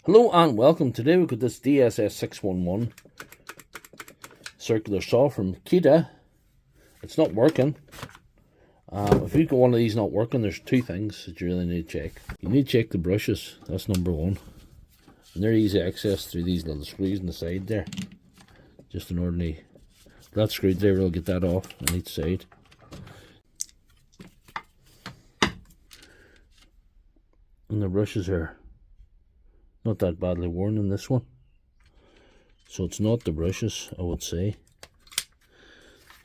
Hello and welcome. Today we've got this DSS611 Circular Saw from Makita. It's not working. If you've got one of these not working, there's two things that you really need to check. You need to check the brushes, that's number one. And they're easy access through these little screws on the side there. Just an ordinary flat screwdriver will get that off on each side. And the brushes are not that badly worn in this one, so it's not the brushes, I would say.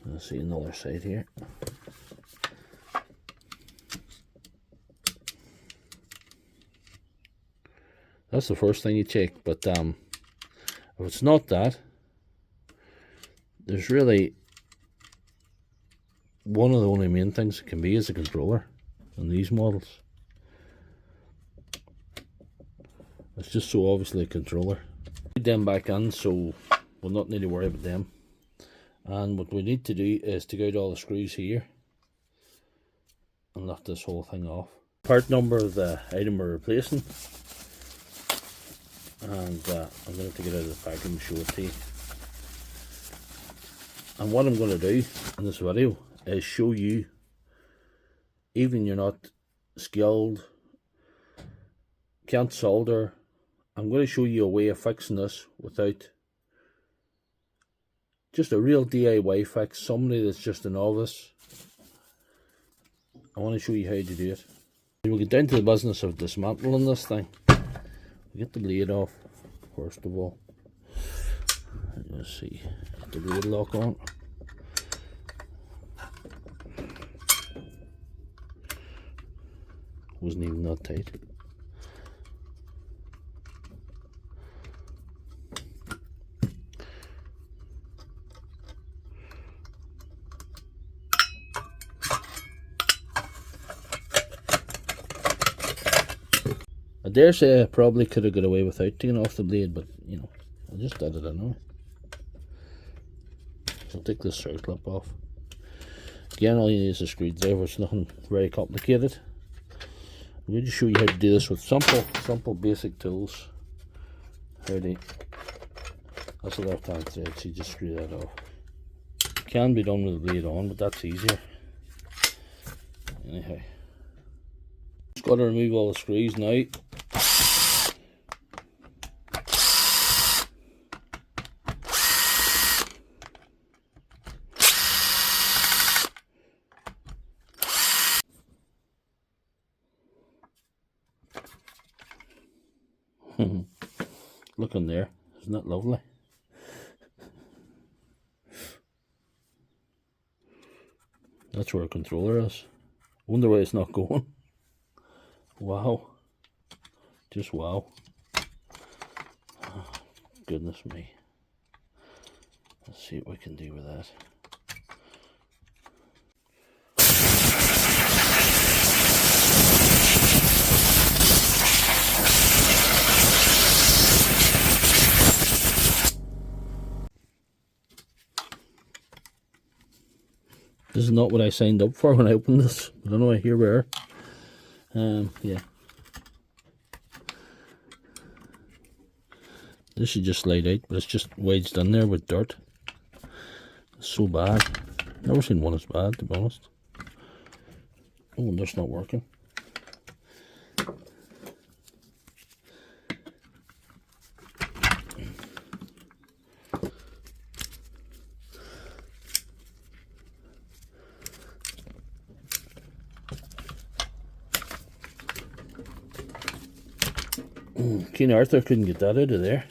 Let's see another side here. That's the first thing you check, but if it's not that, there's really one of the only main things it can be is a controller on these models. It's just so obviously a controller. Put them back in, so we'll not need to worry about them. And what we need to do is take out all the screws here and lift this whole thing off. Part number of the item we're replacing, and I'm going to take it out of the pack and show it to you. And what I'm going to do in this video is show you, even you're not skilled, can't solder, I'm going to show you a way of fixing this without just a real DIY fix, somebody that's just a novice. I want to show you how to do it. We'll get down to the business of dismantling this thing. We'll get the blade off first of all. Let's see, get the blade lock on. Wasn't even that tight. I dare say I probably could have got away without taking off the blade, but you know, I just did it anyway. So I'll take this circle up off. Again, all you need is a screwdriver. It's nothing very complicated. I'm going to show you how to do this with simple basic tools. That's the left hand thread, so you just screw that off. It can be done with the blade on, but that's easier. Anyhow, just got to remove all the screws now. Look in there, isn't that lovely? That's where a controller is. Wonder why it's not going. Wow, just wow. Oh, goodness me. Let's see what we can do with that. This is not what I signed up for when I opened this, but anyway, here we are. Yeah. This should just slide out, but it's just wedged in there with dirt. It's so bad. Never seen one as bad, to be honest. Oh, and that's not working. Keen Arthur couldn't get that out of there.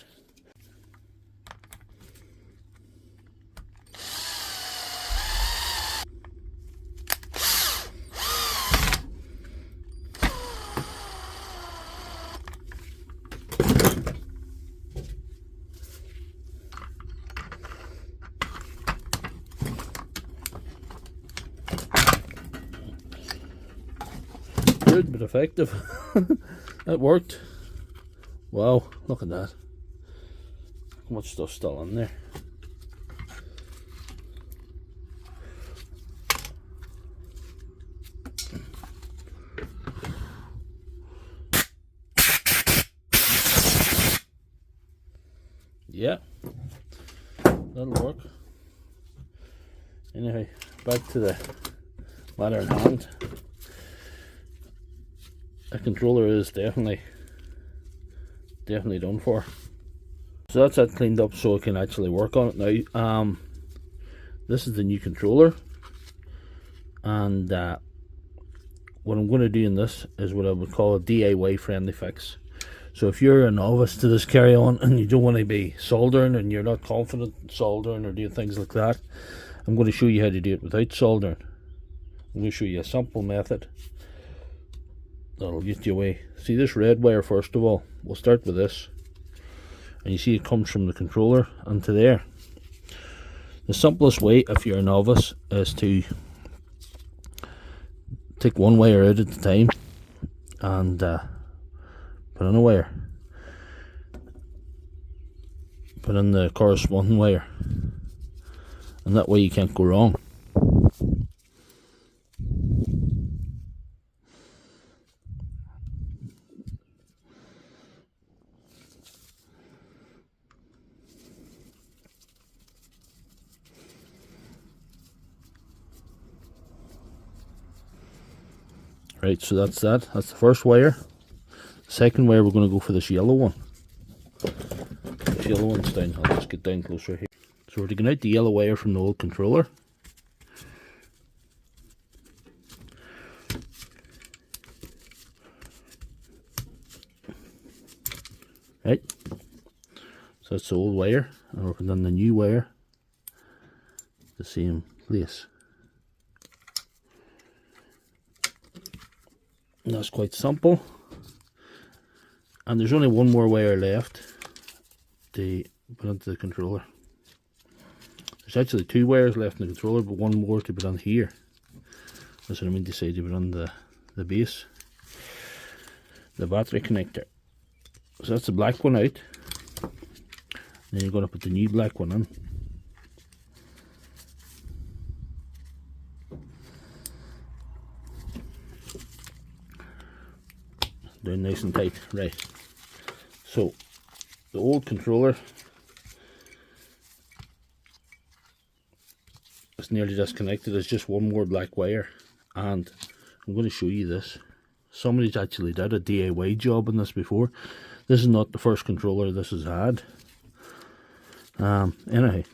Good but effective. That worked. Wow, look at that. How much stuff's still in there. yeah, that'll work. Anyway, back to the matter in hand. A controller is definitely done for. So that's that cleaned up so I can actually work on it now. This is the new controller, and what I'm going to do in this is what I would call a DIY friendly fix. So if you're a novice to this carry on and you don't want to be soldering and you're not confident in soldering or doing things like that, I'm going to show you how to do it without soldering. I'm going to show you a simple method that'll get you away. See this red wire first of all. We'll start with this, and you see it comes from the controller onto there. The simplest way if you're a novice is to take one wire out at a time and put in a wire, put in the corresponding wire, and that way you can't go wrong. Right, so that's that. That's the first wire. Second wire, we're going to go for this yellow one. This yellow one's down. I'll just get down closer here. So we're taking out the yellow wire from the old controller. Right. So that's the old wire, and we're putting in the new wire, the same place. And that's quite simple. And there's only one more wire left to put into the controller. There's actually two wires left in the controller, but one more to put on here. That's what I mean to say, to put on the base, the battery connector. So that's the black one out. Then you're going to put the new black one in. Down nice and tight. Right. So the old controller is nearly disconnected. There's just one more black wire, and I'm going to show you this. Somebody's actually did a DIY job on this before. This is not the first controller this has had. Anyway,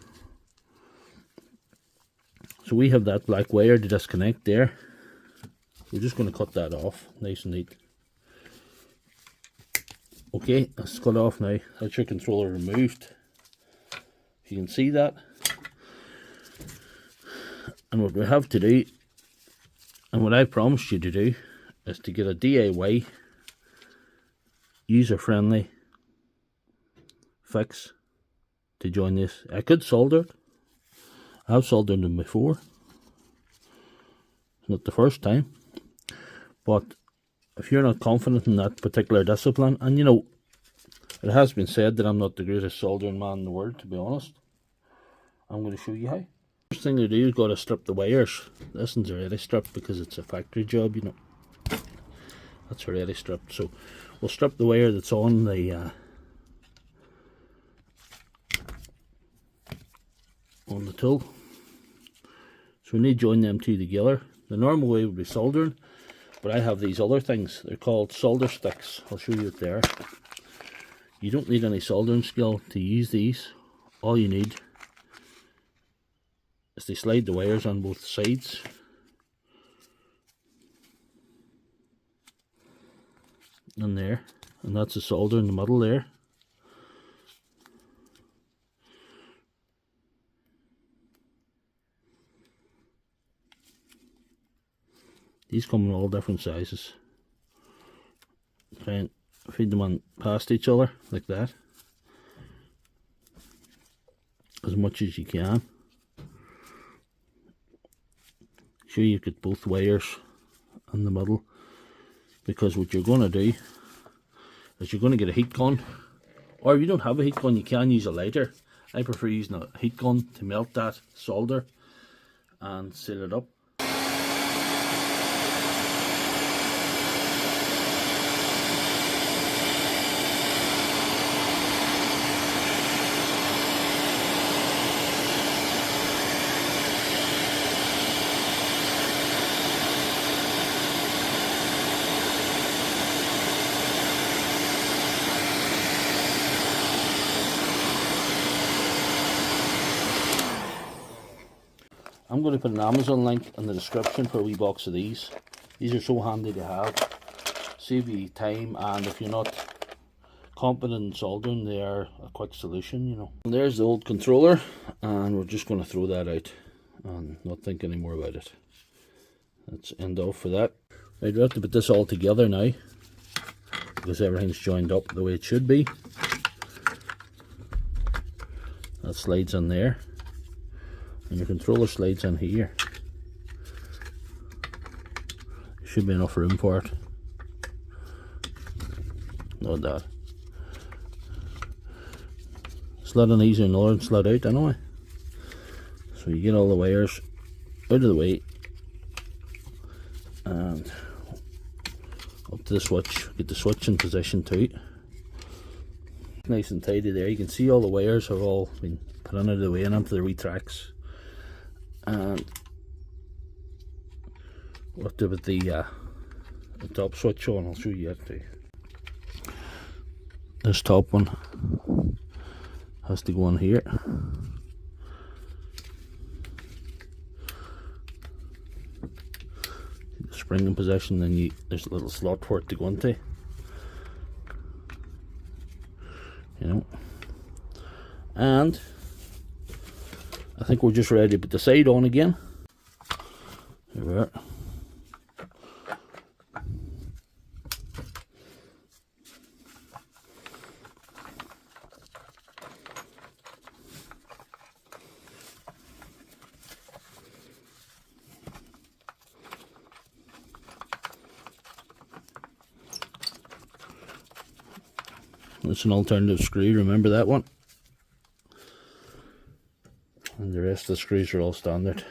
so we have that black wire to disconnect there. We're just going to cut that off nice and neat. Okay, that's cut off now. That's your controller removed. If you can see that. And what we have to do, and what I promised you to do, is to get a DIY user-friendly fix to join this. I could solder it. I've soldered them before. It's not the first time. But if you're not confident in that particular discipline, and you know, it has been said that I'm not the greatest soldering man in the world, to be honest, I'm going to show you how. First thing to do is got to strip the wires. This one's already stripped because it's a factory job, you know. That's already stripped. So we'll strip the wire that's on the tool. So we need to join them two together. The normal way would be soldering, but I have these other things. They're called solder sticks. I'll show you it there. You don't need any soldering skill to use these. All you need is to slide the wires on both sides. And there. And that's the solder in the middle there. These come in all different sizes. Try and feed them on past each other like that, as much as you can. Sure you get both wires in the middle, because what you're going to do is you're going to get a heat gun, or if you don't have a heat gun you can use a lighter. I prefer using a heat gun to melt that solder and seal it up. I'm going to put an Amazon link in the description for a wee box of these. These are so handy to have. Save you time, and if you're not competent in soldering, they are a quick solution, you know. And there's the old controller, and we're just going to throw that out and not think any more about it. That's end off for that. Right, we have to put this all together now because everything's joined up the way it should be. That slides in there, and your controller slides in here. There should be enough room for it. Not that. Slid in easier than another and slid out anyway. So you get all the wires out of the way and up to the switch. Get the switch in position too. Nice and tidy there. You can see all the wires have all been put out of the way and onto the wee tracks. And what to put the top switch on, I'll show you that too. This top one has to go in here. The spring in position, then there's a little slot for it to go into. You know. And I think we're just ready to put the side on again. Here we are. It's an alternative screw, remember that one? And the rest of the screws are all standard.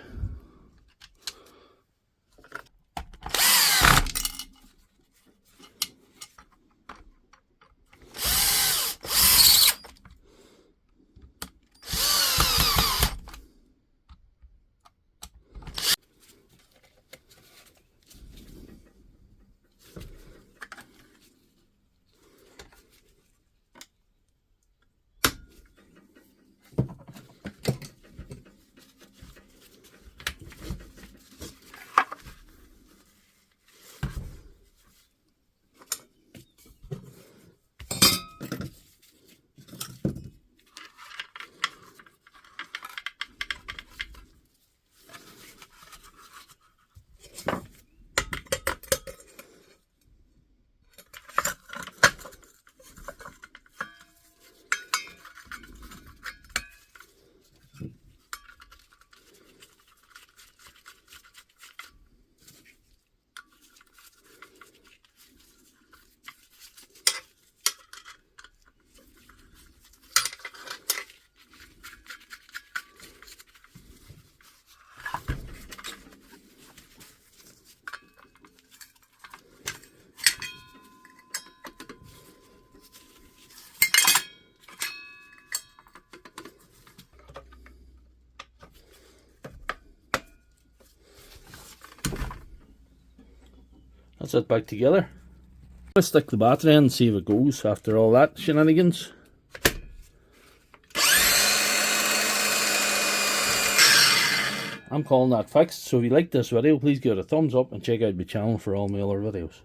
That's it back together. Let's stick the battery in and see if it goes after all that shenanigans. I'm calling that fixed. So if you like this video, please give it a thumbs up and check out my channel for all my other videos.